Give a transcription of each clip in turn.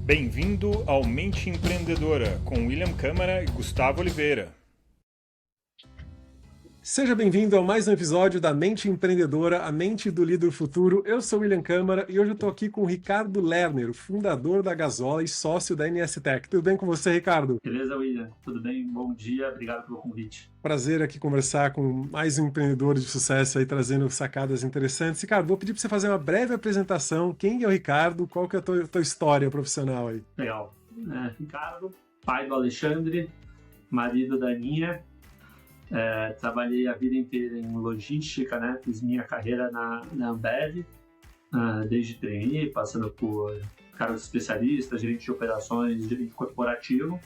Bem-vindo ao Mente Empreendedora, com William Câmara e Gustavo Oliveira. Seja bem-vindo a mais um episódio da Mente Empreendedora, a mente do líder futuro. Eu sou o William Câmara e hoje eu estou aqui com o Ricardo Lerner, o fundador da Gasola e sócio da NS Tech. Tudo bem com você, Ricardo? Beleza, William? Tudo bem? Bom dia, obrigado pelo convite. Prazer aqui conversar com mais um empreendedor de sucesso aí, trazendo sacadas interessantes. Ricardo, vou pedir para você fazer uma breve apresentação. Quem é o Ricardo? Qual que é a tua história profissional aí? Legal. Ricardo, pai do Alexandre, marido da Aninha. Trabalhei a vida inteira em logística, né? Fiz minha carreira na Ambev, desde trainee, passando por cargos especialistas, gerente de operações, gerente corporativo.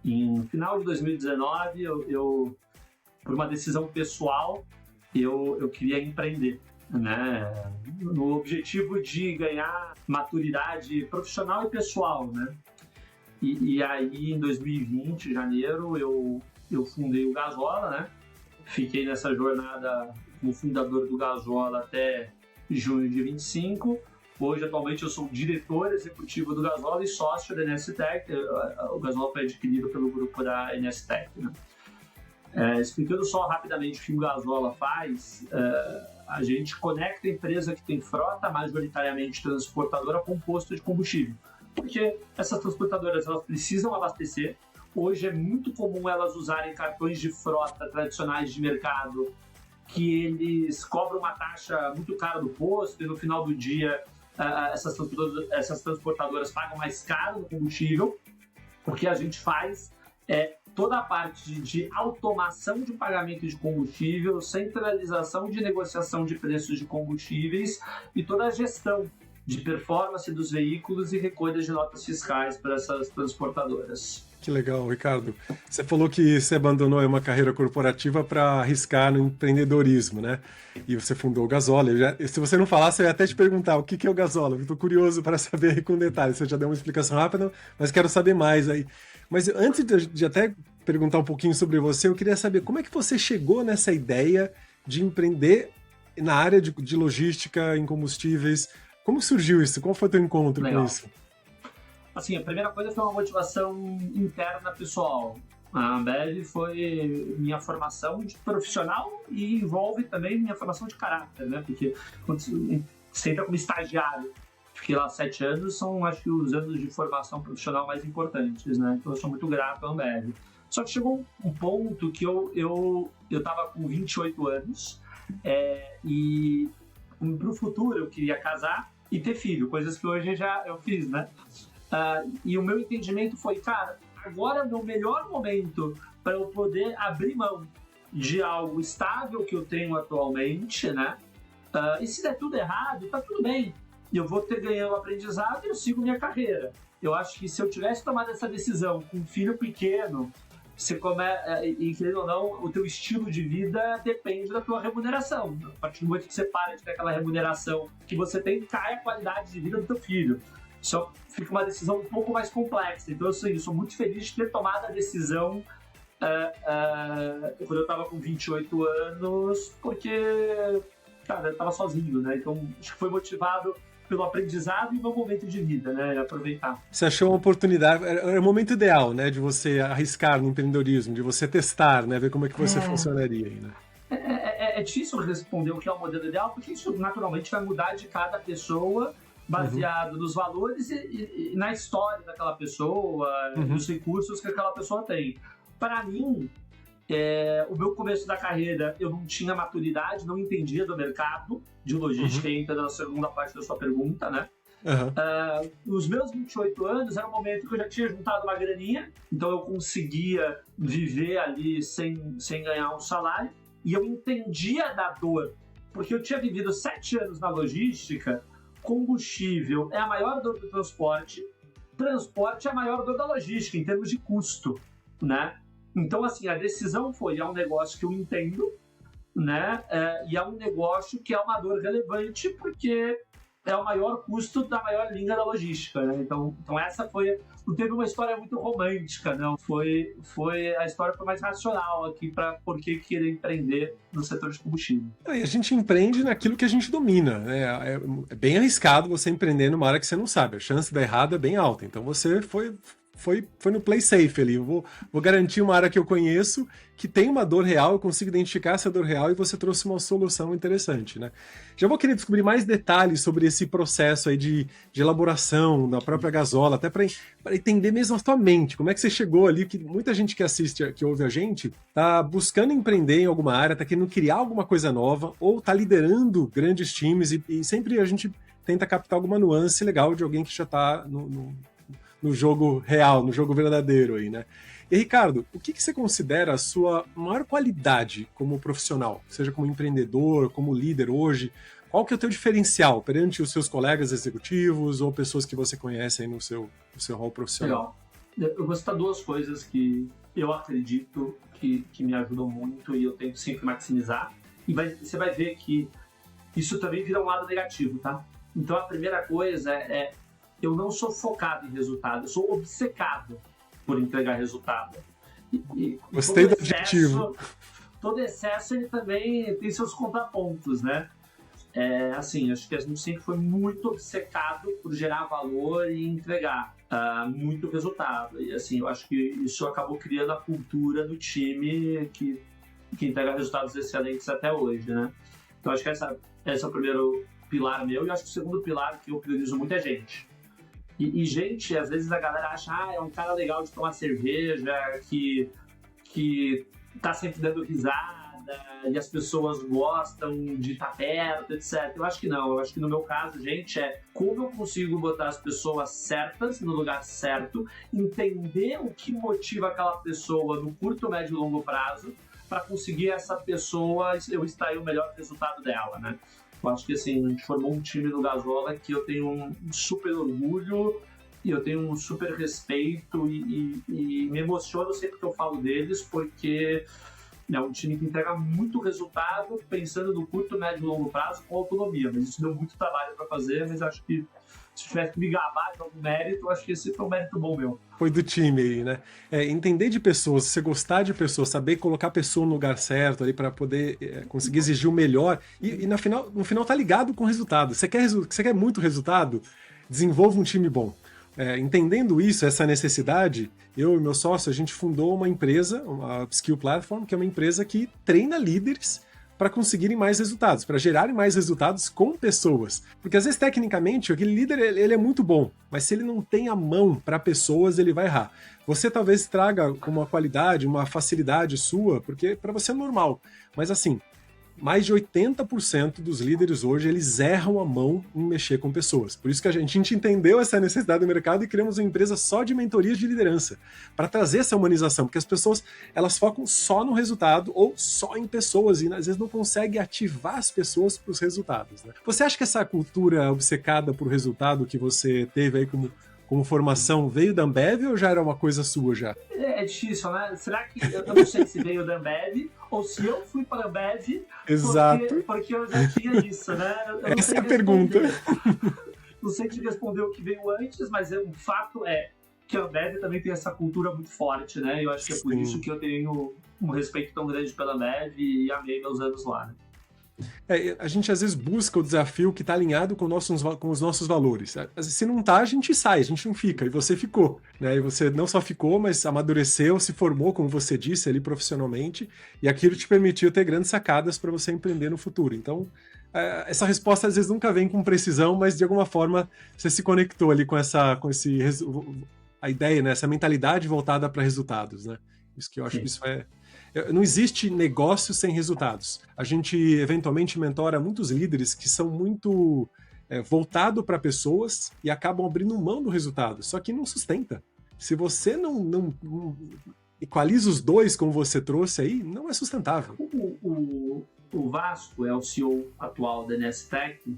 Em final de 2019, eu por uma decisão pessoal, eu queria empreender, né? No objetivo de ganhar maturidade profissional e pessoal, né? E aí, em 2020, janeiro, eu fundei o Gasola, né? Fiquei nessa jornada como fundador do Gasola até junho de 25. Hoje, atualmente, eu sou diretor executivo do Gasola e sócio da NS Tech. O Gasola foi adquirido pelo grupo da NS Tech, né? Explicando só rapidamente o que o Gasola faz, a gente conecta a empresa que tem frota, majoritariamente transportadora, com posto de combustível. Porque essas transportadoras elas precisam abastecer. Hoje é muito comum elas usarem cartões de frota tradicionais de mercado que eles cobram uma taxa muito cara do posto e no final do dia essas transportadoras pagam mais caro no combustível. O que a gente faz é toda a parte de automação de pagamento de combustível, centralização de negociação de preços de combustíveis e toda a gestão de performance dos veículos e recolha de notas fiscais para essas transportadoras. Que legal, Ricardo. Você falou que você abandonou uma carreira corporativa para arriscar no empreendedorismo, né? E você fundou o Gasola. Se você não falasse, eu ia até te perguntar o que é o Gasola. Estou curioso para saber aí com detalhes. Você já deu uma explicação rápida, mas quero saber mais aí. Mas antes de até perguntar um pouquinho sobre você, eu queria saber como é que você chegou nessa ideia de empreender na área de logística em combustíveis. Como surgiu isso? Qual foi o teu encontro com isso? Assim, a primeira coisa foi uma motivação interna pessoal. A Ambev foi minha formação de profissional e envolve também minha formação de caráter, né? Porque quando você entra como estagiário, fiquei lá 7 anos, são acho que os anos de formação profissional mais importantes, né? Então eu sou muito grato à Ambev. Só que chegou um ponto que eu estava com 28 anos e para o futuro eu queria casar e ter filho, coisas que hoje eu fiz, né? E o meu entendimento foi, cara, agora é o meu melhor momento para eu poder abrir mão de algo estável que eu tenho atualmente, né? E se der tudo errado, tá tudo bem. Eu vou ter ganhado aprendizado e eu sigo minha carreira. Eu acho que se eu tivesse tomado essa decisão com um filho pequeno, e querendo ou não, o teu estilo de vida depende da tua remuneração. A partir do momento que você para de ter aquela remuneração que você tem, cai a qualidade de vida do teu filho. Só fica uma decisão um pouco mais complexa. Então, assim, eu sou muito feliz de ter tomado a decisão quando eu estava com 28 anos, porque, cara, eu estava sozinho, né? Então, acho que foi motivado pelo aprendizado e meu momento de vida, né? Aproveitar. Você achou uma oportunidade, era o momento ideal, né? De você arriscar no empreendedorismo, de você testar, né? Ver como é que você funcionaria aí, né? É difícil responder o que é o modelo ideal, porque isso naturalmente vai mudar de cada pessoa, baseado nos valores e na história daquela pessoa, nos recursos que aquela pessoa tem. Para mim, o meu começo da carreira, eu não tinha maturidade, não entendia do mercado de logística, entra na segunda parte da sua pergunta, né? Os meus 28 anos era um momento que eu já tinha juntado uma graninha, então eu conseguia viver ali sem ganhar um salário, e eu entendia da dor, porque eu tinha vivido 7 anos na logística. Combustível é a maior dor do transporte é a maior dor da logística, em termos de custo, né? Então, assim, a decisão foi, é um negócio que eu entendo, né? E é um negócio que é uma dor relevante, porque é o maior custo da maior linha da logística, né? Então essa foi... Não teve uma história muito romântica, não. A história foi mais racional aqui para por que querer empreender no setor de combustível. E a gente empreende naquilo que a gente domina, né? É bem arriscado você empreender numa área que você não sabe. A chance de dar errado é bem alta. Então você foi no play safe ali. Eu vou garantir uma área que eu conheço, que tem uma dor real, eu consigo identificar essa dor real e você trouxe uma solução interessante, né? Já vou querer descobrir mais detalhes sobre esse processo aí de elaboração da própria gasola, até para entender mesmo a sua mente. Como é que você chegou ali? Que muita gente que assiste, que ouve a gente, tá buscando empreender em alguma área, tá querendo criar alguma coisa nova, ou tá liderando grandes times e sempre a gente tenta captar alguma nuance legal de alguém que já tá no jogo real, no jogo verdadeiro aí, né? E Ricardo, o que você considera a sua maior qualidade como profissional? Seja como empreendedor, como líder hoje, qual que é o teu diferencial perante os seus colegas executivos ou pessoas que você conhece aí no seu rol profissional? Legal. Eu vou citar duas coisas que eu acredito que me ajudam muito e eu tento sempre maximizar. E você vai ver que isso também vira um lado negativo, tá? Então a primeira coisa é eu não sou focado em resultado, eu sou obcecado por entregar resultado. Gostei do adjetivo. Todo excesso ele também tem seus contrapontos, né? Assim, acho que a gente sempre foi muito obcecado por gerar valor e entregar muito resultado. E assim, eu acho que isso acabou criando a cultura do time que entrega resultados excelentes até hoje, né? Então acho que esse é o primeiro pilar meu, e acho que o segundo pilar que eu priorizo muito é gente. E gente, às vezes a galera acha, é um cara legal de tomar cerveja, que tá sempre dando risada, e as pessoas gostam de estar perto, etc. Eu acho que não, eu acho que no meu caso, gente, como eu consigo botar as pessoas certas no lugar certo, entender o que motiva aquela pessoa no curto, médio e longo prazo, para conseguir essa pessoa, eu extrair o melhor resultado dela, né? Eu acho que assim, a gente formou um time do Gasola que eu tenho um super orgulho e eu tenho um super respeito e me emociono sempre que eu falo deles, porque é um time que entrega muito resultado pensando no curto, médio e longo prazo com autonomia, mas isso deu muito trabalho para fazer, mas acho que se tivesse que me gabar de algum mérito, acho que esse foi um mérito bom meu. Foi do time aí, né? Entender de pessoas, você gostar de pessoas, saber colocar a pessoa no lugar certo ali para poder conseguir exigir o melhor e no final tá ligado com o resultado. Você quer muito resultado? Desenvolva um time bom. Entendendo isso, essa necessidade, eu e meu sócio, a gente fundou uma empresa, a Upskill Platform, que é uma empresa que treina líderes para conseguirem mais resultados, para gerarem mais resultados com pessoas. Porque às vezes, tecnicamente, aquele líder ele é muito bom, mas se ele não tem a mão para pessoas, ele vai errar. Você talvez traga uma qualidade, uma facilidade sua, porque para você é normal. Mas assim, mais de 80% dos líderes hoje, eles erram a mão em mexer com pessoas. Por isso que a gente entendeu essa necessidade do mercado e criamos uma empresa só de mentorias de liderança, para trazer essa humanização, porque as pessoas, elas focam só no resultado ou só em pessoas e às vezes não conseguem ativar as pessoas para os resultados, né? Você acha que essa cultura obcecada por resultado que você teve aí como formação veio da Ambev ou já era uma coisa sua já? É difícil, né? Será que eu não sei se veio da Ambev ou se eu fui para a Ambev? Exato. Porque eu já tinha isso, né? Essa é a pergunta. Não sei te responder o que veio antes, mas o fato é que a Ambev também tem essa cultura muito forte, né? Eu acho que é por isso que eu tenho um respeito tão grande pela Ambev e amei meus anos lá, né? A gente às vezes busca o desafio que está alinhado com os nossos valores. Se não tá, a gente sai, a gente não fica. E você ficou, né? E você não só ficou, mas amadureceu, se formou, como você disse, ali profissionalmente. E aquilo te permitiu ter grandes sacadas para você empreender no futuro. Então, essa resposta às vezes nunca vem com precisão, mas de alguma forma você se conectou ali com a ideia, né? Essa mentalidade voltada para resultados, né? Isso que eu acho que isso não existe negócio sem resultados. A gente, eventualmente, mentora muitos líderes que são muito voltados para pessoas e acabam abrindo mão do resultado, só que não sustenta. Se você não equaliza os dois, como você trouxe aí, não é sustentável. O Vasco é o CEO atual da Nestec,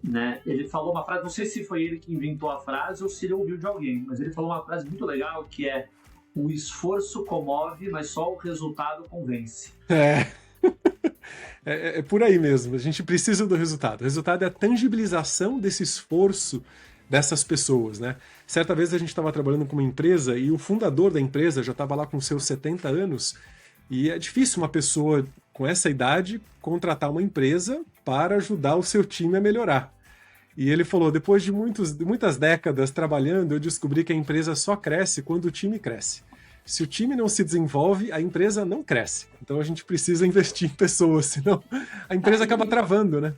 né? Ele falou uma frase, não sei se foi ele que inventou a frase ou se ele ouviu de alguém, mas ele falou uma frase muito legal que é: o esforço comove, mas só o resultado convence. É por aí mesmo. A gente precisa do resultado. O resultado é a tangibilização desse esforço dessas pessoas, né? Certa vez a gente estava trabalhando com uma empresa e o fundador da empresa já estava lá com seus 70 anos e é difícil uma pessoa com essa idade contratar uma empresa para ajudar o seu time a melhorar. E ele falou, depois de muitas décadas trabalhando, eu descobri que a empresa só cresce quando o time cresce. Se o time não se desenvolve, a empresa não cresce. Então a gente precisa investir em pessoas, senão a empresa acaba travando, né?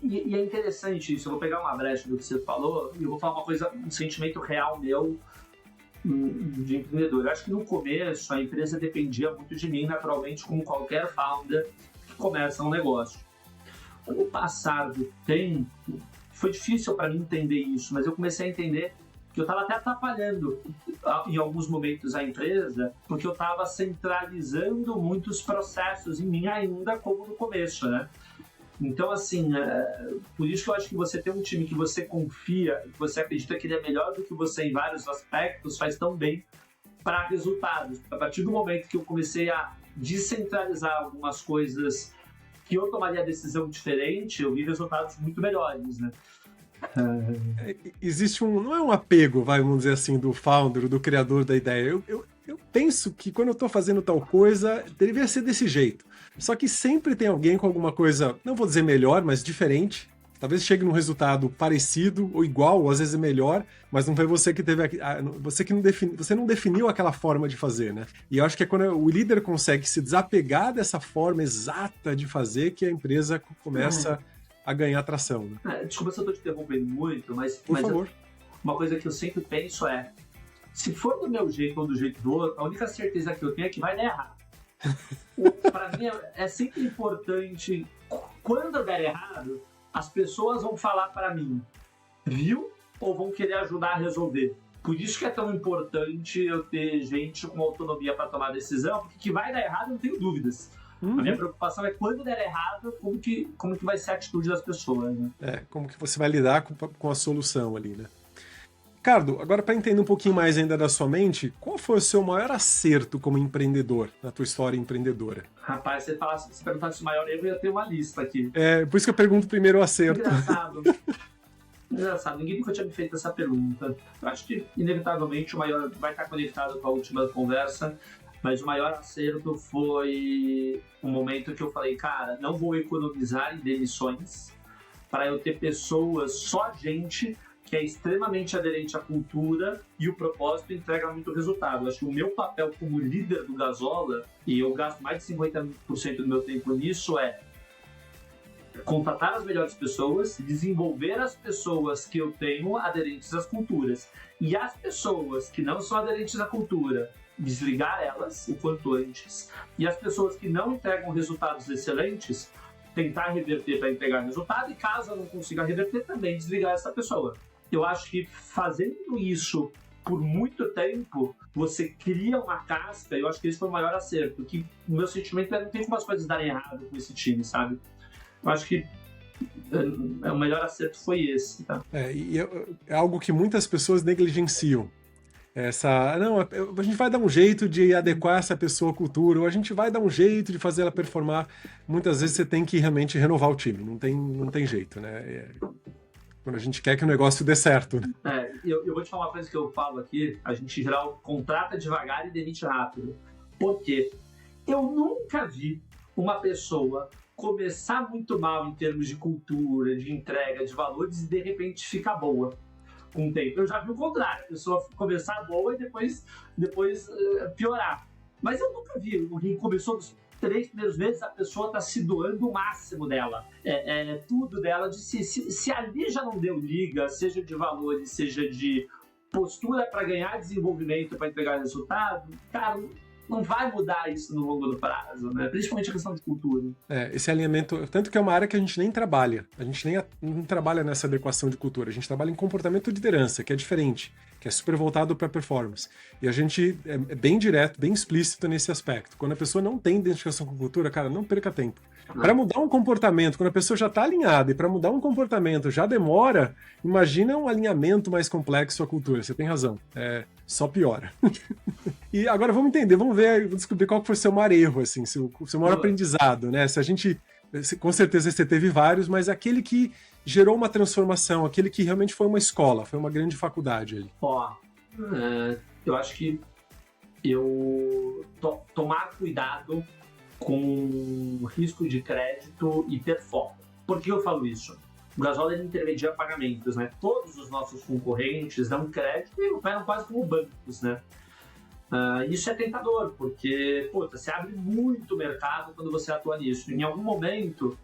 E é interessante isso, eu vou pegar uma brecha do que você falou e eu vou falar uma coisa, um sentimento real meu de empreendedor. Eu acho que no começo a empresa dependia muito de mim, naturalmente, como qualquer founder que começa um negócio. Com o passar do tempo, foi difícil para mim entender isso, mas eu comecei a entender que eu estava até atrapalhando em alguns momentos a empresa, porque eu estava centralizando muitos processos em mim ainda como no começo, né? Então, assim, por isso que eu acho que você ter um time que você confia, que você acredita que ele é melhor do que você em vários aspectos, faz tão bem para resultados. A partir do momento que eu comecei a descentralizar algumas coisas que eu tomaria decisão diferente, eu vi resultados muito melhores, né? Existe não é um apego, vamos dizer assim, do founder, do criador da ideia. Eu penso que quando eu estou fazendo tal coisa, deveria ser desse jeito. Só que sempre tem alguém com alguma coisa, não vou dizer melhor, mas diferente. Talvez chegue num resultado parecido ou igual, ou às vezes melhor, mas não foi você que teve você não definiu aquela forma de fazer, né? E eu acho que é quando o líder consegue se desapegar dessa forma exata de fazer que a empresa começa a ganhar tração, né? Desculpa se eu estou te interrompendo muito, mas Por favor. Uma coisa que eu sempre penso é, se for do meu jeito ou do jeito do outro, a única certeza que eu tenho é que vai dar errado. Para mim é sempre importante, quando der errado, as pessoas vão falar para mim, viu? Ou vão querer ajudar a resolver. Por isso que é tão importante eu ter gente com autonomia para tomar decisão, porque que vai dar errado, eu não tenho dúvidas. A minha preocupação é quando der errado, como que vai ser a atitude das pessoas, né? Como que você vai lidar com a solução ali, né? Ricardo, agora para entender um pouquinho mais ainda da sua mente, qual foi o seu maior acerto como empreendedor, na tua história empreendedora? Rapaz, se perguntasse o maior erro, eu ia ter uma lista aqui. Por isso que eu pergunto primeiro o acerto. Engraçado, ninguém nunca tinha me feito essa pergunta. Eu acho que, inevitavelmente, o maior vai estar conectado com a última conversa, mas o maior acerto foi um momento que eu falei, cara, não vou economizar em demissões para eu ter pessoas, só gente que é extremamente aderente à cultura e o propósito entrega muito resultado. Eu acho que o meu papel como líder do Gasola, e eu gasto mais de 50% do meu tempo nisso, é contratar as melhores pessoas, desenvolver as pessoas que eu tenho aderentes às culturas. E as pessoas que não são aderentes à cultura, desligar elas o quanto antes. E as pessoas que não entregam resultados excelentes, tentar reverter para entregar resultado. E caso eu não consiga reverter, também desligar essa pessoa. Eu acho que fazendo isso por muito tempo, você cria uma casca, e eu acho que esse foi o maior acerto, que o meu sentimento é não tem como as coisas darem errado com esse time, sabe? Eu acho que o melhor acerto foi esse, tá? É algo que muitas pessoas negligenciam. A gente vai dar um jeito de adequar essa pessoa à cultura, ou a gente vai dar um jeito de fazer ela performar. Muitas vezes você tem que realmente renovar o time, não tem jeito, né? Quando a gente quer que o negócio dê certo. Né? Eu vou te falar uma coisa que eu falo aqui, a gente em geral contrata devagar e demite rápido. Por quê? Eu nunca vi uma pessoa começar muito mal em termos de cultura, de entrega, de valores e de repente ficar boa com o tempo. Eu já vi o contrário, a pessoa começar boa e depois piorar. Mas eu nunca vi alguém começou nos 3 primeiros meses, a pessoa está se doando o máximo dela. Tudo dela. Se ali já não deu liga, seja de valores, seja de postura para ganhar desenvolvimento, para entregar resultado, cara, não vai mudar isso no longo do prazo, né? Principalmente a questão de cultura. Esse alinhamento, tanto que é uma área que a gente nem trabalha. A gente nem não trabalha nessa adequação de cultura. A gente trabalha em comportamento de liderança, que é diferente, que é super voltado para performance. E a gente é bem direto, bem explícito nesse aspecto. Quando a pessoa não tem identificação com cultura, cara, não perca tempo. Para mudar um comportamento, quando a pessoa já está alinhada, e para mudar um comportamento já demora, imagina um alinhamento mais complexo à cultura. Você tem razão. Só piora. E agora vamos entender, vamos descobrir qual foi o seu maior erro, assim, o seu maior aprendizado, né? Se a gente Com certeza você teve vários, mas aquele que gerou uma transformação, aquele que realmente foi uma escola, foi uma grande faculdade ali. Eu acho que tomar cuidado com risco de crédito e ter foco. Por que eu falo isso? O Gasola ele intermedia pagamentos, né? Todos os nossos concorrentes dão crédito e operam quase como bancos, né? Isso é tentador, porque você abre muito mercado quando você atua nisso. Em algum momento,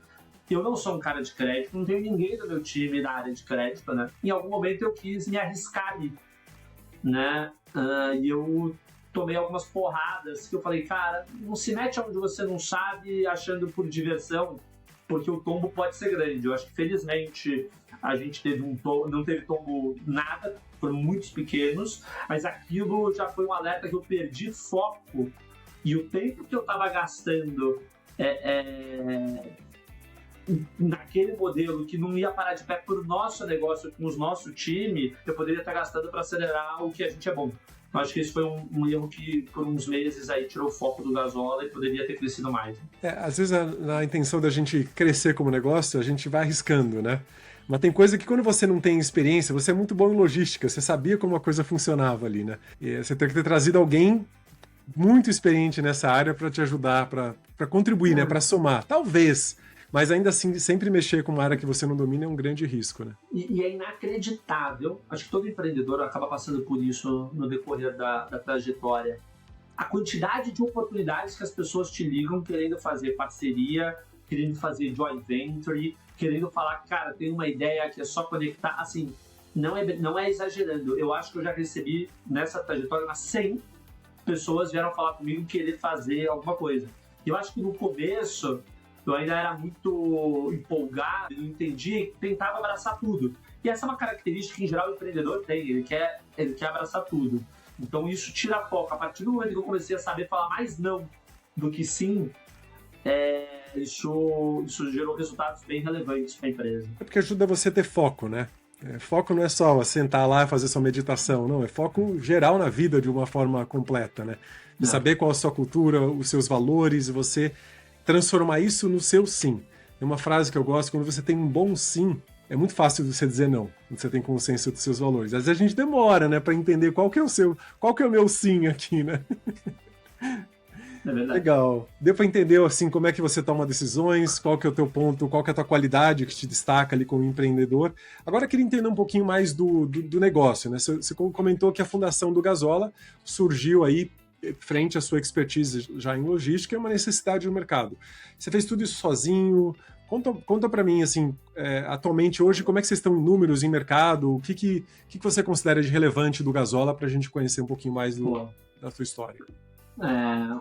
eu não sou um cara de crédito, não tenho ninguém do meu time na área de crédito, né? Em algum momento eu quis me arriscar ali, né? E eu tomei algumas porradas que eu falei, cara, não se mete onde você não sabe achando por diversão, porque o tombo pode ser grande. Eu acho que felizmente a gente não teve tombo nada, foram muitos pequenos, mas aquilo já foi um alerta que eu perdi foco e o tempo que eu estava gastando naquele modelo que não ia parar de pé por nosso negócio, com o nosso time, eu poderia estar gastando para acelerar o que a gente é bom. Eu acho que esse foi um erro que por uns meses aí tirou o foco do Gasola e poderia ter crescido mais. Às vezes na intenção da gente crescer como negócio, a gente vai arriscando, né? Mas tem coisa que quando você não tem experiência, você é muito bom em logística, você sabia como a coisa funcionava ali, né? E você tem que ter trazido alguém muito experiente nessa área para te ajudar, para contribuir, né? Para somar. Talvez, mas ainda assim, sempre mexer com uma área que você não domina é um grande risco, né? E é inacreditável, acho que todo empreendedor acaba passando por isso no decorrer da trajetória. A quantidade de oportunidades que as pessoas te ligam querendo fazer parceria, querendo fazer joint venture, querendo falar, cara, tem uma ideia que é só conectar, assim, não é exagerando. Eu acho que eu já recebi nessa trajetória umas 100 pessoas vieram falar comigo querer fazer alguma coisa. Eu acho que no começo eu ainda era muito empolgado, não entendia e tentava abraçar tudo. E essa é uma característica que, em geral, o empreendedor tem, ele quer abraçar tudo. Então isso tira foco. A partir do momento que eu comecei a saber falar mais não do que sim, isso gerou resultados bem relevantes para a empresa. É porque ajuda você a ter foco, né? Foco não é só sentar lá e fazer sua meditação, não. É foco geral na vida de uma forma completa, né? De saber qual é a sua cultura, os seus valores, e você transformar isso no seu sim. É uma frase que eu gosto, quando você tem um bom sim, é muito fácil você dizer não, quando você tem consciência dos seus valores. Às vezes a gente demora, né, para entender qual que é o meu sim aqui, né? É verdade. Legal. Deu para entender, assim, como é que você toma decisões, qual que é o teu ponto, qual que é a tua qualidade que te destaca ali como empreendedor. Agora eu queria entender um pouquinho mais do negócio, né? Você comentou que a fundação do Gasola surgiu aí frente à sua expertise já em logística e uma necessidade no mercado. Você fez tudo isso sozinho? Conta para mim, assim, atualmente, hoje, como é que vocês estão em números, em mercado? O que você considera de relevante do Gasola para a gente conhecer um pouquinho mais da sua história?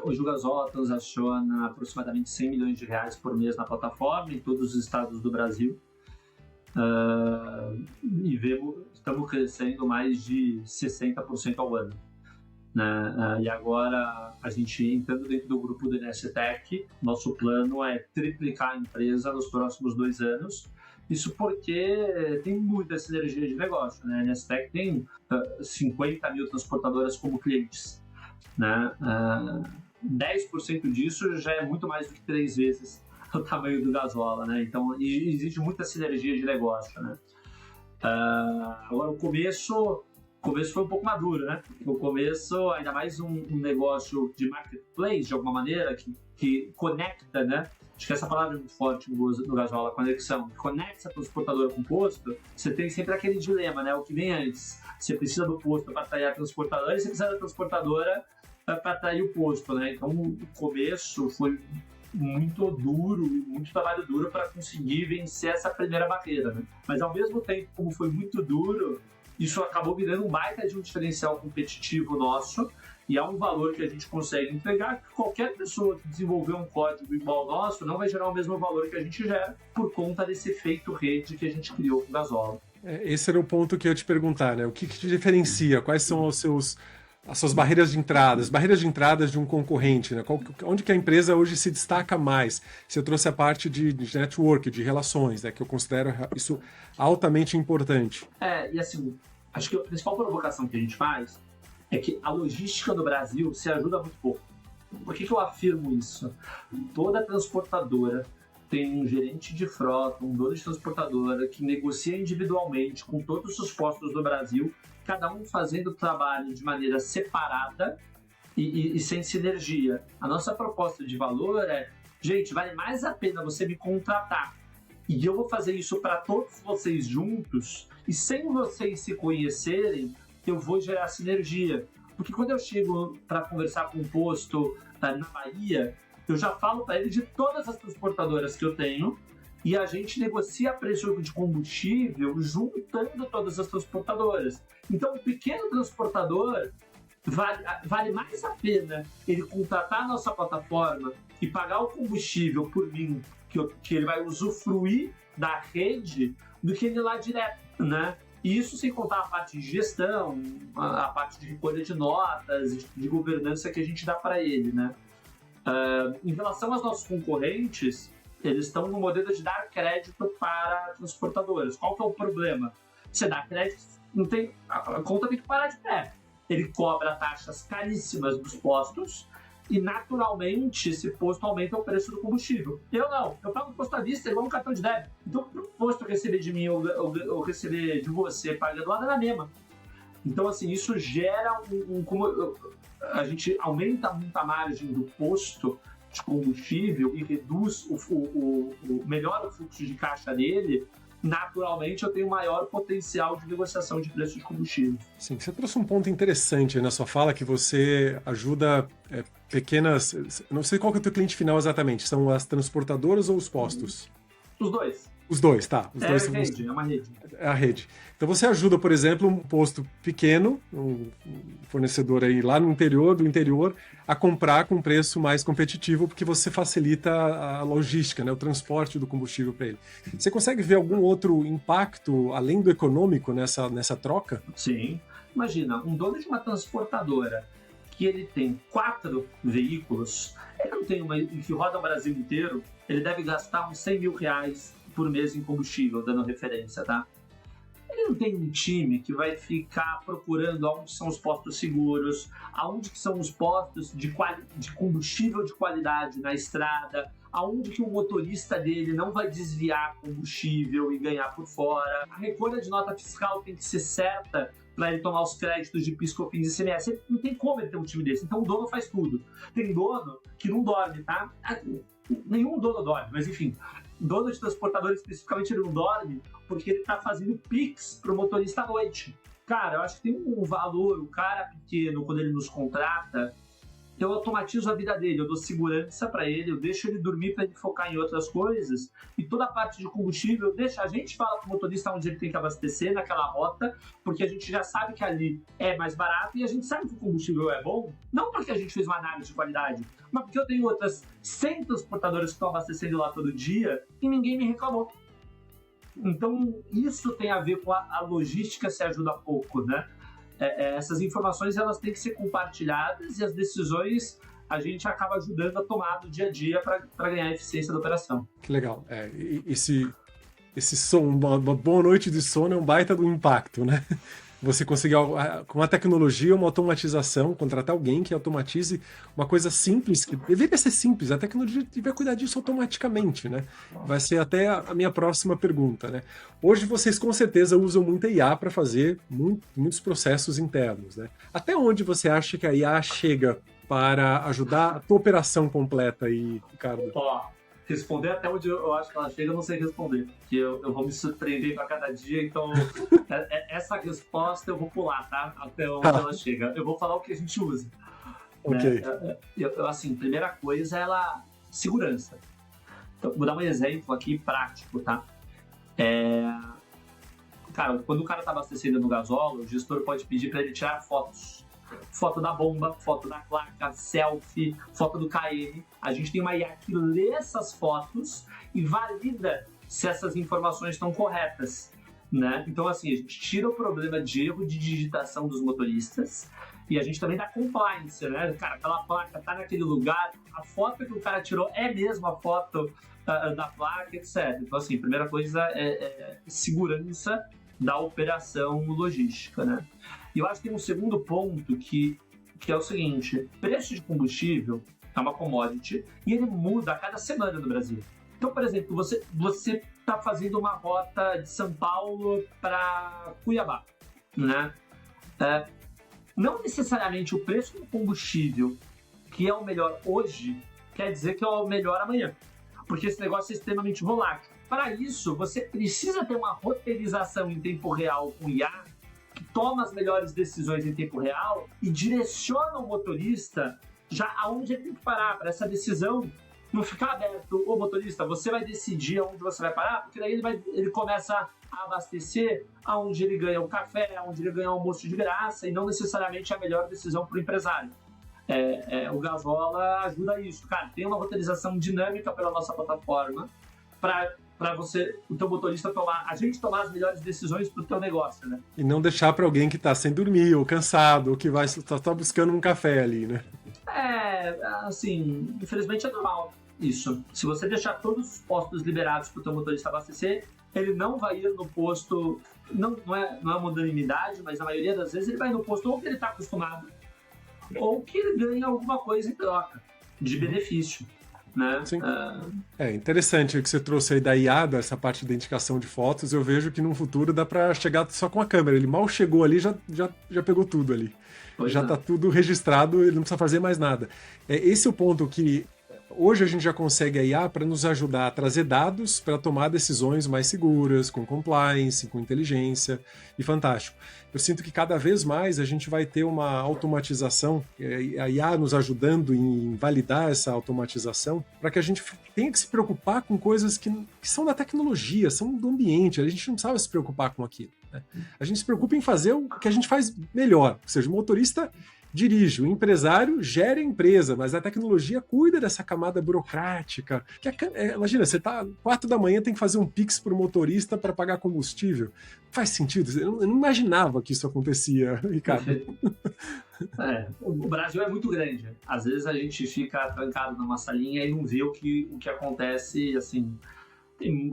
Hoje o Gasola transaciona aproximadamente 100 milhões de reais por mês na plataforma, em todos os estados do Brasil. E estamos crescendo mais de 60% ao ano. Né? E agora, a gente entrando dentro do grupo do Nestec, nosso plano é triplicar a empresa nos próximos 2 anos. Isso porque tem muita sinergia de negócio. Né? A Nestec tem 50 mil transportadoras como clientes. Né? 10% disso já é muito mais do que 3 vezes o tamanho do Gasola. Né? Então, existe muita sinergia de negócio. Né? Agora, o começo foi um pouco maduro, né? O começo, ainda mais um negócio de marketplace, de alguma maneira, que conecta, né? Acho que essa palavra é muito forte no Gasola, conexão. Conecta a transportadora com o posto, você tem sempre aquele dilema, né? O que vem antes. Você precisa do posto para atrair a transportadora e você precisa da transportadora para atrair o posto, né? Então, o começo foi muito duro, muito trabalho duro para conseguir vencer essa primeira barreira, né? Mas, ao mesmo tempo, como foi muito duro, isso acabou virando um baita de um diferencial competitivo nosso e é um valor que a gente consegue entregar que qualquer pessoa que desenvolver um código igual ao nosso não vai gerar o mesmo valor que a gente gera por conta desse efeito rede que a gente criou com o Gasola. Esse era o ponto que eu ia te perguntar, né? O que te diferencia? Quais são as suas barreiras de entrada, as barreiras de entrada de um concorrente, né? Onde que a empresa hoje se destaca mais? Você trouxe a parte de network, de relações, né? Que eu considero isso altamente importante. E assim, acho que a principal provocação que a gente faz é que a logística no Brasil se ajuda muito pouco. Por que eu afirmo isso? Toda transportadora tem um gerente de frota, um dono de transportadora que negocia individualmente com todos os postos do Brasil, cada um fazendo o trabalho de maneira separada e sem sinergia. A nossa proposta de valor é, gente, vale mais a pena você me contratar e eu vou fazer isso para todos vocês juntos, e sem vocês se conhecerem, eu vou gerar sinergia. Porque quando eu chego para conversar com um posto na Bahia, eu já falo para ele de todas as transportadoras que eu tenho e a gente negocia preço de combustível juntando todas as transportadoras. Então, o pequeno transportador vale mais a pena ele contratar a nossa plataforma e pagar o combustível por mim, que ele vai usufruir da rede, do que ele ir lá direto, né? E isso sem contar a parte de gestão, a parte de recolha de notas, de governança que a gente dá para ele, né? Em relação aos nossos concorrentes, eles estão no modelo de dar crédito para transportadoras. Qual que é o problema? Você dá crédito, não tem, a conta tem que parar de pé. Ele cobra taxas caríssimas dos postos e, naturalmente, esse posto aumenta o preço do combustível. Eu não, eu pago o posto à vista igual um cartão de débito. Então, para o posto receber de mim ou receber de você pagando lá, é na mesma. Então, assim, isso gera a gente aumenta muito a margem do posto de combustível e reduz melhora o fluxo de caixa dele. Naturalmente, eu tenho maior potencial de negociação de preço de combustível. Sim, você trouxe um ponto interessante aí na sua fala, que você ajuda pequenas... Não sei qual que é o teu cliente final exatamente, são as transportadoras ou os postos? Os dois. Os dois, tá. Os dois rede, é uma rede. É a rede. Então você ajuda, por exemplo, um posto pequeno, um fornecedor aí lá no interior do interior, a comprar com preço mais competitivo, porque você facilita a logística, né, o transporte do combustível para ele. Você consegue ver algum outro impacto, além do econômico, nessa troca? Sim. Imagina, um dono de uma transportadora que ele tem 4 veículos, ele não tem que roda o Brasil inteiro, ele deve gastar uns 100 mil reais por mês em combustível, dando referência, tá? Ele não tem um time que vai ficar procurando aonde são os postos seguros, aonde que são os postos de combustível de qualidade na estrada, aonde que o motorista dele não vai desviar combustível e ganhar por fora. A recolha de nota fiscal tem que ser certa para ele tomar os créditos de PIS, COFINS e ICMS. Não tem como ele ter um time desse. Então o dono faz tudo. Tem dono que não dorme, tá? Nenhum dono dorme, mas enfim... Dono de transportador especificamente ele não dorme porque ele tá fazendo Pix pro motorista à noite. Cara, eu acho que tem um valor, o cara pequeno, quando ele nos contrata, eu automatizo a vida dele, eu dou segurança para ele, eu deixo ele dormir para ele focar em outras coisas, e toda a parte de combustível, a gente fala pro motorista onde ele tem que abastecer naquela rota, porque a gente já sabe que ali é mais barato e a gente sabe que o combustível é bom, não porque a gente fez uma análise de qualidade, mas porque eu tenho outras 100 transportadoras que estão abastecendo lá todo dia e ninguém me reclamou. Então, isso tem a ver com a logística se ajuda pouco, né? Essas informações elas têm que ser compartilhadas e as decisões a gente acaba ajudando a tomar do dia a dia para ganhar a eficiência da operação. Que legal. Esse sono, uma boa noite de sono é um baita do impacto, né? Você conseguir, com a tecnologia, uma automatização, contratar alguém que automatize uma coisa simples, que deveria ser simples, a tecnologia deveria cuidar disso automaticamente, né? Vai ser até a minha próxima pergunta, né? Hoje vocês com certeza usam muita IA para fazer muitos processos internos, né? Até onde você acha que a IA chega para ajudar a tua operação completa aí, Ricardo? Responder até onde eu acho que ela chega, eu não sei responder, porque eu vou me surpreender para cada dia, então essa resposta eu vou pular, tá? Até onde ela chega. Eu vou falar o que a gente usa. Ok. Né? Assim, primeira coisa é segurança. Então, vou dar um exemplo aqui prático, tá? Cara, quando o cara tá abastecendo no gasóleo, o gestor pode pedir para ele tirar fotos. Foto da bomba, foto da placa, selfie, foto do KM. A gente tem uma IA que lê essas fotos e valida se essas informações estão corretas, né? Então, assim, a gente tira o problema de erro de digitação dos motoristas e a gente também dá compliance, né? Cara, aquela placa tá naquele lugar, a foto que o cara tirou é mesmo a foto da placa, etc. Então, assim, a primeira coisa é segurança da operação logística, né? E eu acho que tem um segundo ponto que é o seguinte: preço de combustível é uma commodity e ele muda a cada semana no Brasil. Então, por exemplo, você está fazendo uma rota de São Paulo para Cuiabá, né? Não necessariamente o preço do combustível, que é o melhor hoje, quer dizer que é o melhor amanhã, porque esse negócio é extremamente volátil. Para isso, você precisa ter uma roteirização em tempo real com IA, que toma as melhores decisões em tempo real e direciona o motorista já aonde ele tem que parar, para essa decisão não ficar aberto. Ô motorista, você vai decidir aonde você vai parar, porque daí ele começa a abastecer aonde ele ganha o café, aonde ele ganha o almoço de graça, e não necessariamente a melhor decisão para o empresário. O Gasola ajuda isso. Cara, tem uma roteirização dinâmica pela nossa plataforma para o teu motorista a gente tomar as melhores decisões para o teu negócio, né? E não deixar para alguém que está sem dormir, ou cansado, ou que vai só buscando um café ali, né? Assim, infelizmente é normal isso. Se você deixar todos os postos liberados para o teu motorista abastecer, ele não vai ir no posto, não é uma unanimidade, mas na maioria das vezes ele vai no posto ou que ele está acostumado, ou que ele ganha alguma coisa em troca de benefício, né? Sim. É interessante que você trouxe aí da IA, essa parte de identificação de fotos. Eu vejo que no futuro dá para chegar só com a câmera. Ele mal chegou ali, já pegou tudo ali. Já está tudo registrado, ele não precisa fazer mais nada. Esse é o ponto que hoje a gente já consegue a IA para nos ajudar a trazer dados para tomar decisões mais seguras, com compliance, com inteligência, e fantástico. Eu sinto que cada vez mais a gente vai ter uma automatização, a IA nos ajudando em validar essa automatização, para que a gente tenha que se preocupar com coisas que são da tecnologia, são do ambiente, a gente não precisava se preocupar com aquilo, né? A gente se preocupa em fazer o que a gente faz melhor, ou seja, o motorista dirige, o empresário gera a empresa, mas a tecnologia cuida dessa camada burocrática. Imagina, você tá 4 da manhã, tem que fazer um Pix para o motorista para pagar combustível. Faz sentido? Eu não imaginava que isso acontecia, Ricardo. O Brasil é muito grande. Às vezes a gente fica trancado numa salinha e não vê o que acontece, assim.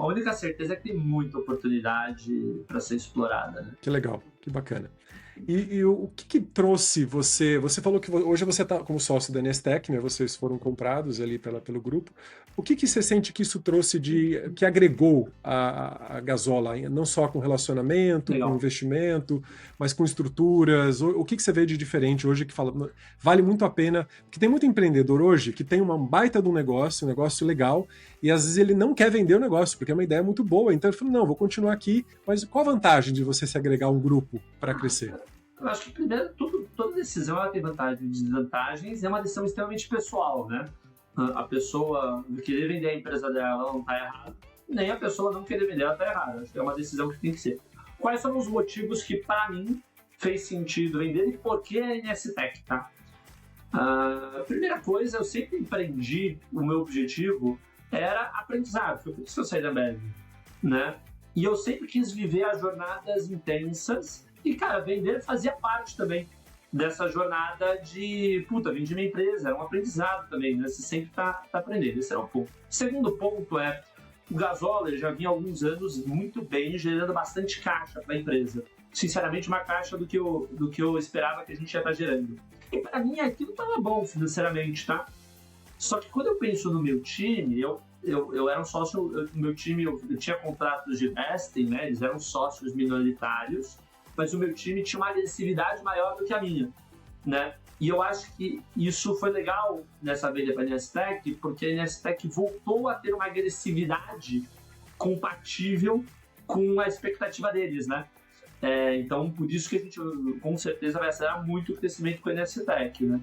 A única certeza é que tem muita oportunidade para ser explorada, né? Que legal, que bacana. E o que trouxe você? Você falou que hoje você está como sócio da Nestec, né? Vocês foram comprados ali pelo grupo. O que você sente que isso trouxe que agregou a Gasola, não só com relacionamento, com investimento, mas com estruturas? O que você vê de diferente hoje que fala vale muito a pena? Porque tem muito empreendedor hoje que tem uma baita de um negócio legal, e às vezes ele não quer vender o negócio, porque é uma ideia muito boa. Então ele falou, não, vou continuar aqui. Mas qual a vantagem de você se agregar a um grupo para crescer? Eu acho que, primeiro, toda decisão ela tem vantagens e desvantagens, é uma decisão extremamente pessoal, né? A pessoa querer vender a empresa dela não está errada, nem a pessoa não querer vender ela está errada. Acho que é uma decisão que tem que ser. Quais são os motivos que, para mim, fez sentido vender e por que a Nestec, tá? A primeira coisa, eu sempre empreendi, o meu objetivo era aprendizado, foi por isso que eu saí da Ambev, né? E eu sempre quis viver as jornadas intensas. E, cara, vender fazia parte também dessa jornada de, vendi minha empresa, era um aprendizado também, né? Você sempre tá aprendendo, esse era um ponto. Segundo ponto o Gasola já vinha há alguns anos muito bem, gerando bastante caixa para a empresa. Sinceramente, uma caixa do que eu esperava que a gente ia estar gerando. E para mim, aquilo estava bom financeiramente, tá? Só que quando eu penso no meu time, eu era um sócio, no meu time eu tinha contratos de vesting, né? Eles eram sócios minoritários, mas o meu time tinha uma agressividade maior do que a minha, né? E eu acho que isso foi legal nessa venda para a Nestec, porque a Nestec voltou a ter uma agressividade compatível com a expectativa deles, né? Então, por isso que a gente, com certeza, vai acelerar muito o crescimento com a Nestec, né?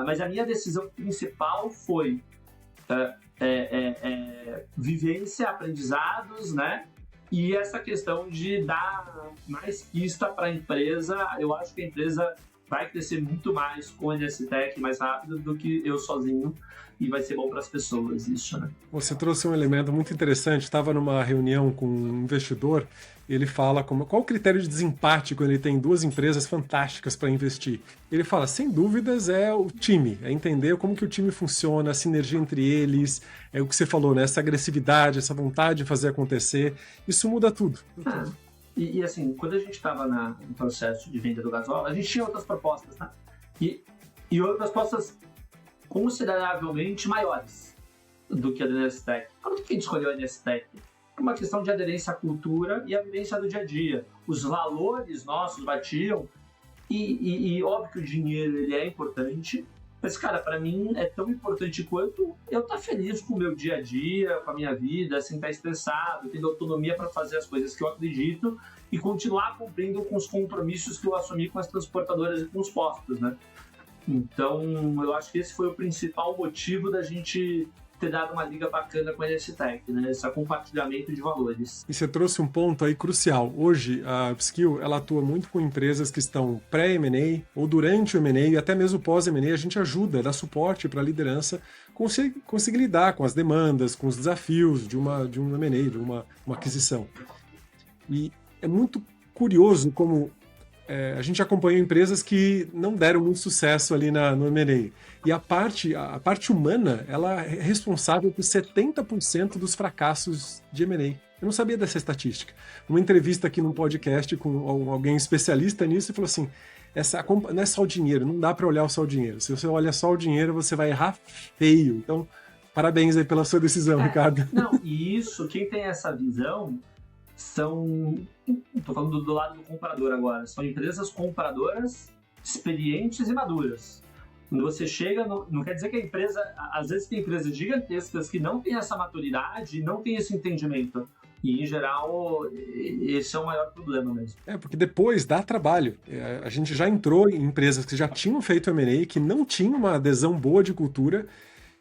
Mas a minha decisão principal foi vivência, aprendizados, né? E essa questão de dar mais pista para a empresa, eu acho que a empresa vai crescer muito mais com a Nestec mais rápido do que eu sozinho, e vai ser bom para as pessoas isso, né? Você trouxe um elemento muito interessante. Estava numa reunião com um investidor, ele fala qual o critério de desempate quando ele tem duas empresas fantásticas para investir. Ele fala, sem dúvidas, é o time, é entender como que o time funciona, a sinergia entre eles, é o que você falou, né? Essa agressividade, essa vontade de fazer acontecer, isso muda tudo. E assim, quando a gente estava no processo de venda do Gasola, a gente tinha outras propostas, tá? E outras propostas consideravelmente maiores. do que a Nestec. Por que a gente escolheu a Nestec? Uma questão de aderência à cultura e à vivência do dia a dia. Os valores nossos batiam e óbvio que o dinheiro ele é importante, mas, cara, para mim é tão importante quanto eu estar feliz com o meu dia a dia, com a minha vida, sem estar estressado, tendo autonomia para fazer as coisas que eu acredito e continuar cumprindo com os compromissos que eu assumi com as transportadoras e com os postos, né? Então, eu acho que esse foi o principal motivo da gente ter dado uma liga bacana com a NSTech, né? Esse compartilhamento de valores. E você trouxe um ponto aí crucial. Hoje, a Upskill, ela atua muito com empresas que estão pré-M&A ou durante o M&A e até mesmo pós-M&A. A gente ajuda, dá suporte para a liderança conseguir lidar com as demandas, com os desafios de um M&A, de uma aquisição. E é muito curioso como a gente acompanhou empresas que não deram muito sucesso ali no M&A. E a parte humana, ela é responsável por 70% dos fracassos de M&A. Eu não sabia dessa estatística. Uma entrevista aqui num podcast com alguém especialista nisso, e falou assim, não é só o dinheiro, não dá para olhar só o dinheiro. Se você olha só o dinheiro, você vai errar feio. Então, parabéns aí pela sua decisão, Ricardo. Não, e isso, quem tem essa visão estou falando do lado do comprador agora, são empresas compradoras experientes e maduras. Quando você chega, não quer dizer que a empresa, às vezes tem empresas gigantescas que não têm essa maturidade, não têm esse entendimento. E, em geral, esse é o maior problema mesmo. Porque depois dá trabalho. A gente já entrou em empresas que já tinham feito M&A, que não tinham uma adesão boa de cultura,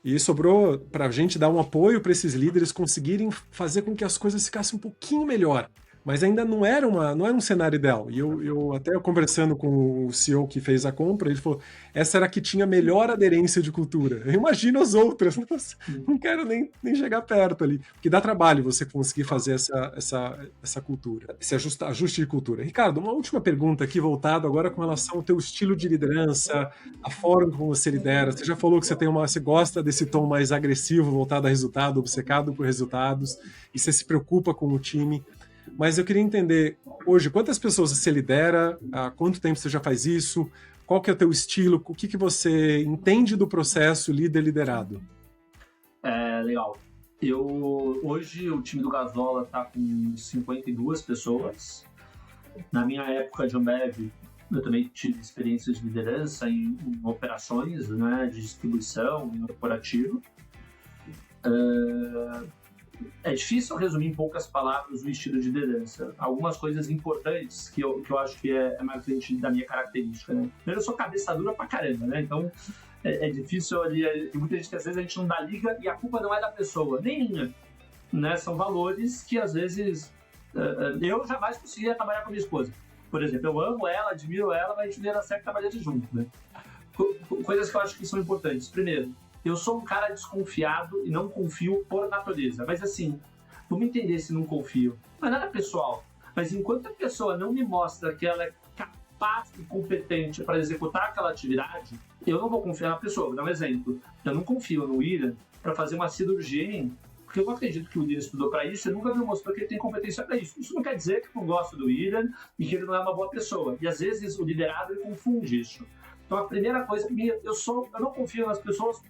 e sobrou para a gente dar um apoio para esses líderes conseguirem fazer com que as coisas ficassem um pouquinho melhor. Mas ainda não era um cenário ideal. E eu até conversando com o CEO que fez a compra, ele falou, essa era a que tinha melhor aderência de cultura. Eu imagino as outras, não quero nem chegar perto ali. Porque dá trabalho você conseguir fazer essa cultura, esse ajuste de cultura. Ricardo, uma última pergunta aqui, voltado agora com relação ao teu estilo de liderança, a forma como você lidera. Você já falou que você gosta desse tom mais agressivo, voltado a resultado, obcecado por resultados, e você se preocupa com o time. Mas eu queria entender, hoje, quantas pessoas você lidera? Há quanto tempo você já faz isso? Qual que é o teu estilo? O que você entende do processo líder-liderado? Legal. Hoje, o time do Gasola está com 52 pessoas. Na minha época de Ambev, eu também tive experiência de liderança em operações, né, de distribuição, em corporativo. É difícil resumir em poucas palavras o estilo de liderança. Algumas coisas importantes que eu acho que é marcante da minha característica, né? Primeiro, eu sou cabeça dura pra caramba, né? Então, é difícil ali... E muita gente, às vezes, a gente não dá liga e a culpa não é da pessoa, nem minha, né? São valores que, às vezes, eu jamais conseguiria trabalhar com a minha esposa. Por exemplo, eu amo ela, admiro ela, mas a gente não ia dar certo trabalhando junto, né? Coisas que eu acho que são importantes. Primeiro, eu sou um cara desconfiado e não confio por natureza. Mas assim, vamos entender se não confio. Não é nada pessoal. Mas enquanto a pessoa não me mostra que ela é capaz e competente para executar aquela atividade, eu não vou confiar na pessoa. Vou dar um exemplo. Eu não confio no William para fazer uma cirurgia em mim, porque eu não acredito que o William estudou para isso e nunca me mostrou que ele tem competência para isso. Isso não quer dizer que eu não gosto do William e que ele não é uma boa pessoa. E às vezes o liderado ele confunde isso. Então a primeira coisa, eu não confio nas pessoas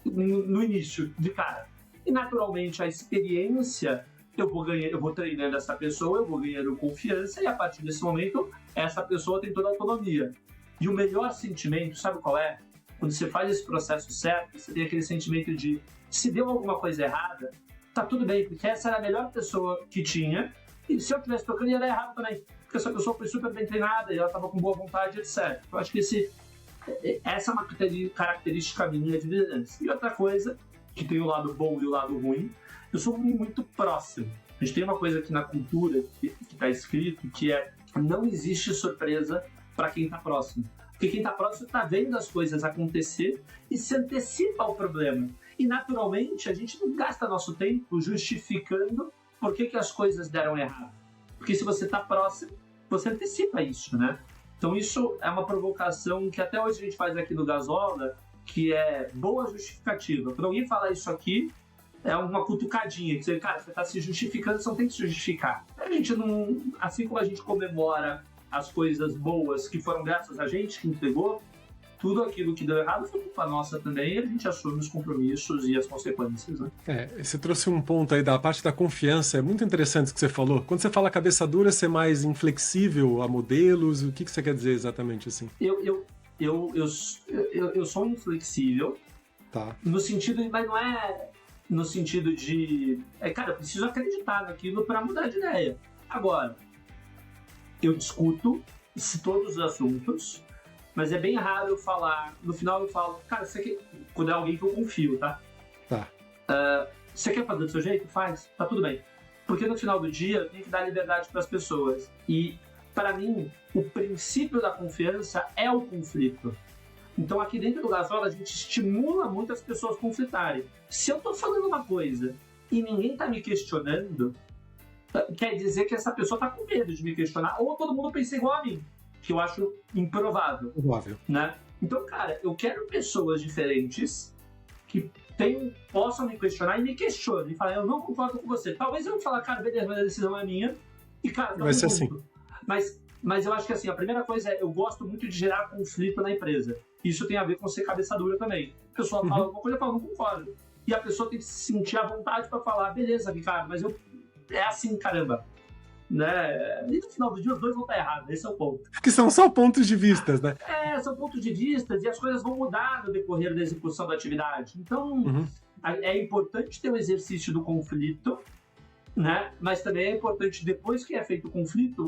no início, de cara. E naturalmente a experiência, eu vou treinando essa pessoa, eu vou ganhando confiança e a partir desse momento, essa pessoa tem toda a autonomia. E o melhor sentimento, sabe qual é? Quando você faz esse processo certo, você tem aquele sentimento de se deu alguma coisa errada, tá tudo bem, porque essa era a melhor pessoa que tinha e se eu tivesse tocando ia dar errado também, porque essa pessoa foi super bem treinada e ela tava com boa vontade, etc. Eu acho que essa é uma característica minha de liderança. E outra coisa, que tem o lado bom e o lado ruim, eu sou muito próximo. A gente tem uma coisa aqui na cultura que está escrito, que é não existe surpresa para quem está próximo. Porque quem está próximo está vendo as coisas acontecer e se antecipa ao problema. E naturalmente a gente não gasta nosso tempo justificando por que as coisas deram errado. Porque se você está próximo, você antecipa isso, né? Então isso é uma provocação que até hoje a gente faz aqui no Gasola, que é boa justificativa. Quando alguém fala isso aqui, é uma cutucadinha, que você, cara, você está se justificando, você não tem que se justificar. A gente não, assim como a gente comemora as coisas boas que foram graças a gente que entregou, tudo aquilo que deu errado foi culpa nossa também, e a gente assume os compromissos e as consequências, né? Você trouxe um ponto aí da parte da confiança, é muito interessante o que você falou. Quando você fala cabeça dura, você é mais inflexível a modelos, o que você quer dizer exatamente assim? Eu sou inflexível, Tá. no sentido, mas não é no sentido de... cara, eu preciso acreditar naquilo para mudar de ideia. Agora, eu discuto todos os assuntos, mas é bem raro eu falar... No final eu falo, cara, você quer... Quando é alguém que eu confio, tá? Tá. Você quer fazer do seu jeito? Faz. Tá tudo bem. Porque no final do dia eu tenho que dar liberdade para as pessoas. E, para mim, o princípio da confiança é o conflito. Então, aqui dentro do Gasola, a gente estimula muito as pessoas a conflitarem. Se eu tô falando uma coisa e ninguém tá me questionando, quer dizer que essa pessoa tá com medo de me questionar, ou todo mundo pensa igual a mim, que eu acho improvável. Provável. Né? Então, cara, eu quero pessoas diferentes que possam me questionar e me questionem. E falar, eu não concordo com você. Talvez eu não falar, cara, beleza, mas a decisão é minha. E, cara, vai ser assim. Mas eu acho que assim, a primeira coisa é, eu gosto muito de gerar conflito na empresa. Isso tem a ver com ser cabeça dura também. A pessoa fala alguma coisa, eu falo, não concordo. E a pessoa tem que se sentir à vontade para falar, beleza, Ricardo, mas é assim, caramba. Né? E no final do dia os dois vão estar errados, esse é o ponto. Porque são só pontos de vista, né? São pontos de vista e as coisas vão mudar no decorrer da execução da atividade. Então, é importante ter o exercício do conflito, né? Mas também é importante, depois que é feito o conflito,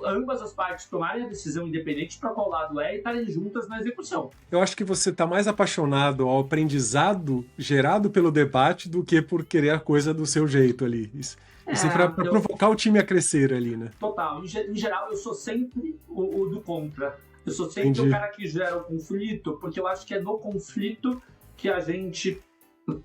ambas as partes tomarem a decisão independente para qual lado e estarem juntas na execução. Eu acho que você está mais apaixonado ao aprendizado gerado pelo debate do que por querer a coisa do seu jeito ali. Isso para provocar o time a crescer ali, né? Total. Em geral, eu sou sempre o do contra. Eu sou sempre o cara que gera o conflito, porque eu acho que é no conflito que a gente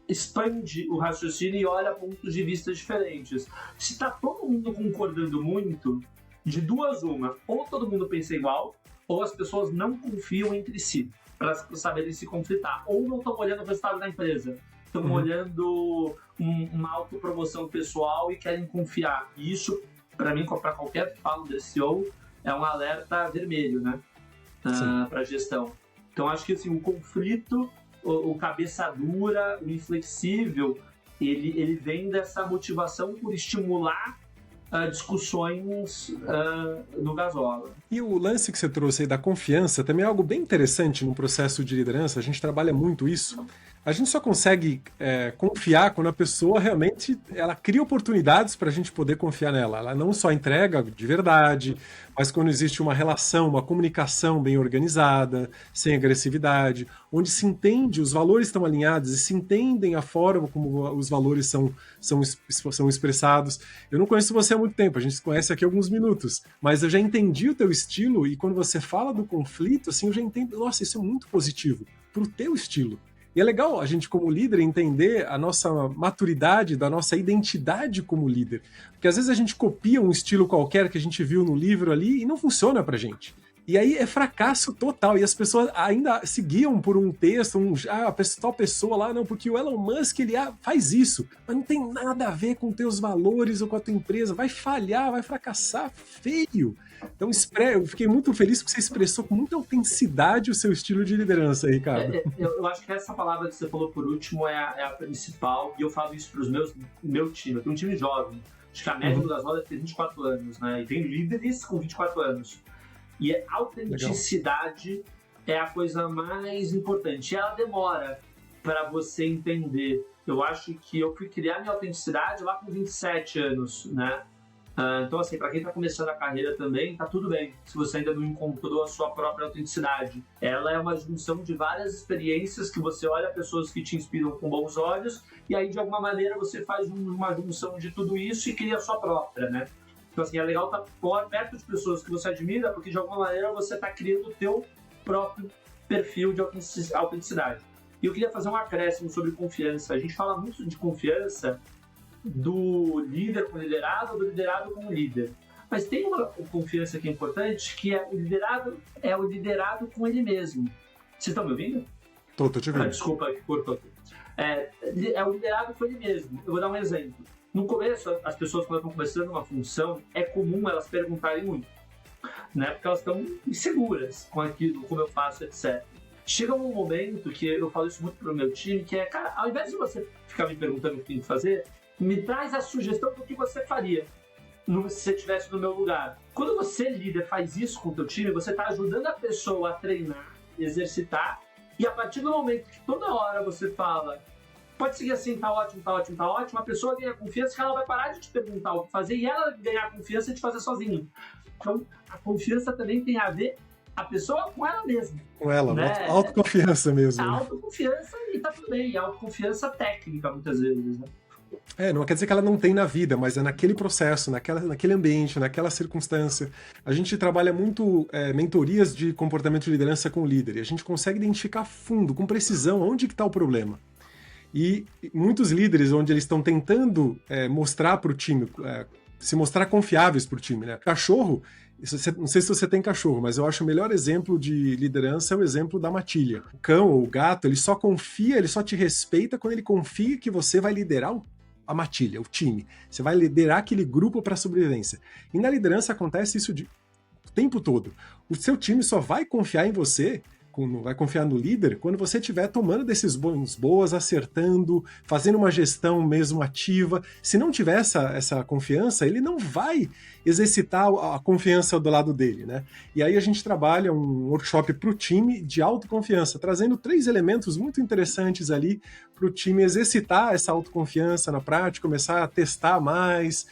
expande o raciocínio e olha pontos de vista diferentes. Se está todo mundo concordando muito, de duas uma, ou todo mundo pensa igual, ou as pessoas não confiam entre si para saberem se conflitar, ou não estão olhando o resultado da empresa, estão olhando uma autopromoção pessoal e querem confiar. E isso, para mim, para qualquer founder CEO, é um alerta vermelho, né? Para a gestão. Então, acho que assim, o conflito, o cabeça dura, o inflexível, ele vem dessa motivação por estimular discussões no Gasola. E o lance que você trouxe aí da confiança também é algo bem interessante no processo de liderança, a gente trabalha muito isso. A gente só consegue confiar quando a pessoa realmente ela cria oportunidades para a gente poder confiar nela. Ela não só entrega de verdade, mas quando existe uma relação, uma comunicação bem organizada, sem agressividade, onde se entende, os valores estão alinhados e se entendem a forma como os valores são expressados. Eu não conheço você há muito tempo, a gente se conhece aqui há alguns minutos, mas eu já entendi o teu estilo e quando você fala do conflito, assim, eu já entendo, nossa, isso é muito positivo para o teu estilo. E é legal a gente, como líder, entender a nossa maturidade, da nossa identidade como líder. Porque às vezes a gente copia um estilo qualquer que a gente viu no livro ali e não funciona pra gente. E aí é fracasso total. E as pessoas ainda se guiam por um texto, tal pessoa lá, não, porque o Elon Musk, ele faz isso. Mas não tem nada a ver com teus valores ou com a tua empresa. Vai falhar, vai fracassar feio. Então, eu fiquei muito feliz que você expressou com muita autenticidade o seu estilo de liderança, Ricardo. Eu acho que essa palavra que você falou por último é a principal, e eu falo isso para o meu time. Eu tenho um time jovem, acho que a média das rodas tem 24 anos, né? E tem líderes com 24 anos. E a autenticidade é a coisa mais importante. E ela demora para você entender. Eu acho que eu fui criar minha autenticidade lá com 27 anos, né? Então, assim, para quem está começando a carreira também, tá tudo bem, se você ainda não encontrou a sua própria autenticidade. Ela é uma junção de várias experiências que você olha pessoas que te inspiram com bons olhos e aí, de alguma maneira, você faz uma junção de tudo isso e cria a sua própria, né? Então, assim, é legal estar perto de pessoas que você admira porque, de alguma maneira, você está criando o teu próprio perfil de autenticidade. E eu queria fazer um acréscimo sobre confiança. A gente fala muito de confiança do líder com liderado ou do liderado com líder. Mas tem uma confiança que é importante, que é o liderado com ele mesmo. Vocês estão me ouvindo? Tô te ouvindo. Desculpa, que cortou aqui. É o liderado com ele mesmo. Eu vou dar um exemplo. No começo, as pessoas, quando estão começando uma função, é comum elas perguntarem muito, né? Porque elas estão inseguras com aquilo, como eu faço, etc. chega um momento que eu falo isso muito pro meu time, que é, cara, ao invés de você ficar me perguntando o que tem que fazer, me traz a sugestão do que você faria se você estivesse no meu lugar. Quando você, líder, faz isso com o teu time, você está ajudando a pessoa a treinar, exercitar, e a partir do momento que toda hora você fala, pode seguir assim, tá ótimo, tá ótimo, tá ótimo, a pessoa ganha confiança que ela vai parar de te perguntar o que fazer e ela ganhar confiança de fazer sozinho. Então, a confiança também tem a ver a pessoa com ela mesma. Com ela, né? Autoconfiança mesmo. A autoconfiança e tá tudo bem, a autoconfiança técnica muitas vezes, né? Não quer dizer que ela não tem na vida, mas é naquele processo, naquele ambiente, naquela circunstância. A gente trabalha muito mentorias de comportamento de liderança com o líder, e a gente consegue identificar fundo, com precisão, onde que está o problema. E muitos líderes, onde eles estão tentando mostrar para o time, se mostrar confiáveis para o time, né? Cachorro, não sei se você tem cachorro, mas eu acho o melhor exemplo de liderança é o exemplo da matilha. O cão ou o gato, ele só confia, ele só te respeita quando ele confia que você vai liderar a matilha, o time. Você vai liderar aquele grupo para a sobrevivência. E na liderança acontece isso o tempo todo. O seu time só vai confiar em você, vai confiar no líder, quando você estiver tomando decisões boas, acertando, fazendo uma gestão mesmo ativa. Se não tiver essa confiança, ele não vai exercitar a confiança do lado dele, né? E aí a gente trabalha um workshop para o time de autoconfiança, trazendo 3 elementos muito interessantes ali para o time exercitar essa autoconfiança na prática, começar a testar mais,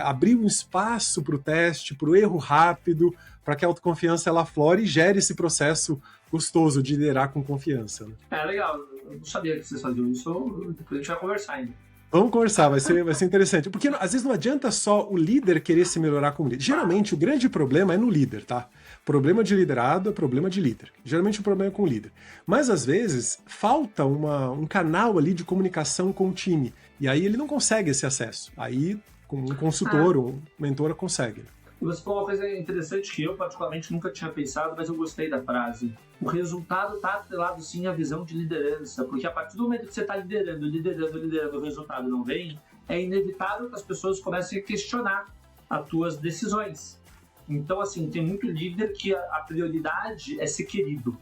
abrir um espaço para o teste, para o erro rápido, para que a autoconfiança ela aflore e gere esse processo gostoso de liderar com confiança. Né? Legal. Eu não sabia que vocês faziam isso, depois a gente vai conversar ainda. Vamos conversar, vai ser interessante. Porque às vezes não adianta só o líder querer se melhorar como líder. Geralmente o grande problema é no líder, tá? Problema de liderado é problema de líder. Geralmente o problema é com o líder. Mas às vezes falta um canal ali de comunicação com o time. E aí ele não consegue esse acesso. Aí com um consultor ou um mentor consegue. E você falou uma coisa interessante que eu particularmente nunca tinha pensado, mas eu gostei da frase. O resultado está atrelado sim à visão de liderança, porque a partir do momento que você está liderando, o resultado não vem, é inevitável que as pessoas comecem a questionar as tuas decisões. Então, assim, tem muito líder que a prioridade é ser querido,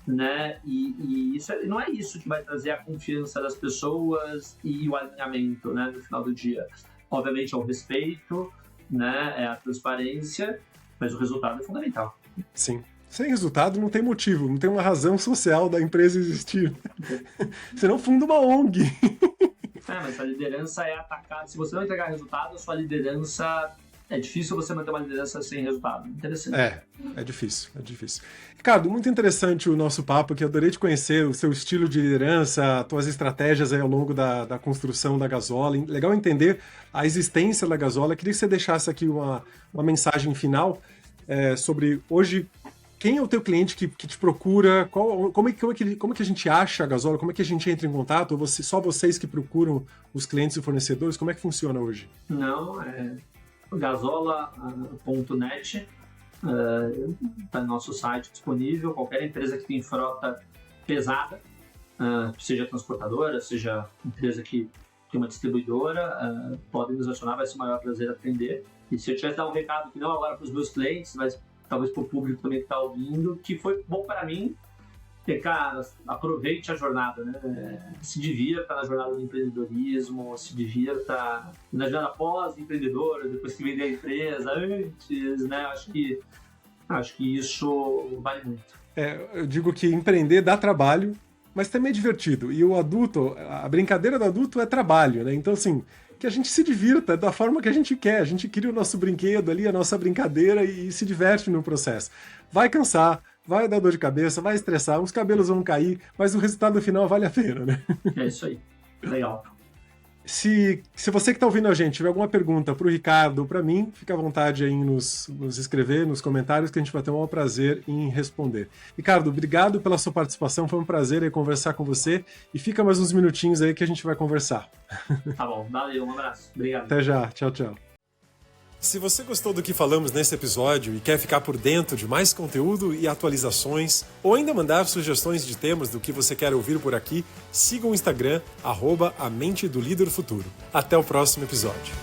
né? E isso não é isso que vai trazer a confiança das pessoas e o alinhamento, né, no final do dia. Obviamente é o respeito, né, é a transparência, mas o resultado é fundamental. Sim. Sem resultado não tem motivo, não tem uma razão social da empresa existir. Você não funda uma ONG. Mas a liderança é atacada. Se você não entregar resultado, a sua liderança... É difícil você manter uma liderança sem resultado. Interessante. É difícil. Ricardo, muito interessante o nosso papo, que eu adorei te conhecer, o seu estilo de liderança, as tuas estratégias aí ao longo da construção da Gasola. Legal entender a existência da Gasola. Queria que você deixasse aqui uma mensagem final sobre hoje, quem é o teu cliente que te procura, como é que a gente acha a Gasola, como é que a gente entra em contato, ou só vocês que procuram os clientes e fornecedores, como é que funciona hoje? Não, gasola.net, está no nosso site disponível. Qualquer empresa que tem frota pesada, seja transportadora, seja empresa que tem uma distribuidora, pode nos acionar, vai ser o maior prazer atender. E se eu tivesse dar um recado, que não agora para os meus clientes, mas talvez para o público também que está ouvindo, que foi bom para mim, cara, aproveite a jornada, né? Se divirta na jornada do empreendedorismo, se divirta na jornada pós-empreendedora, depois que vender a empresa, antes, né? Acho que isso vale muito. Eu digo que empreender dá trabalho, mas também é divertido. E o adulto, a brincadeira do adulto é trabalho, né? Então, assim, que a gente se divirta da forma que a gente quer. A gente cria o nosso brinquedo ali, a nossa brincadeira e se diverte no processo. Vai cansar, vai dar dor de cabeça, vai estressar, os cabelos vão cair, mas o resultado final vale a pena, né? É isso aí. Legal. Se você que está ouvindo a gente tiver alguma pergunta para o Ricardo ou para mim, fica à vontade aí em nos escrever nos comentários, que a gente vai ter o maior prazer em responder. Ricardo, obrigado pela sua participação, foi um prazer aí conversar com você, e fica mais uns minutinhos aí que a gente vai conversar. Tá bom, valeu, um abraço. Obrigado. Até já, tchau, tchau. Se você gostou do que falamos nesse episódio e quer ficar por dentro de mais conteúdo e atualizações, ou ainda mandar sugestões de temas do que você quer ouvir por aqui, siga o Instagram, @a mente do líder futuro. Até o próximo episódio.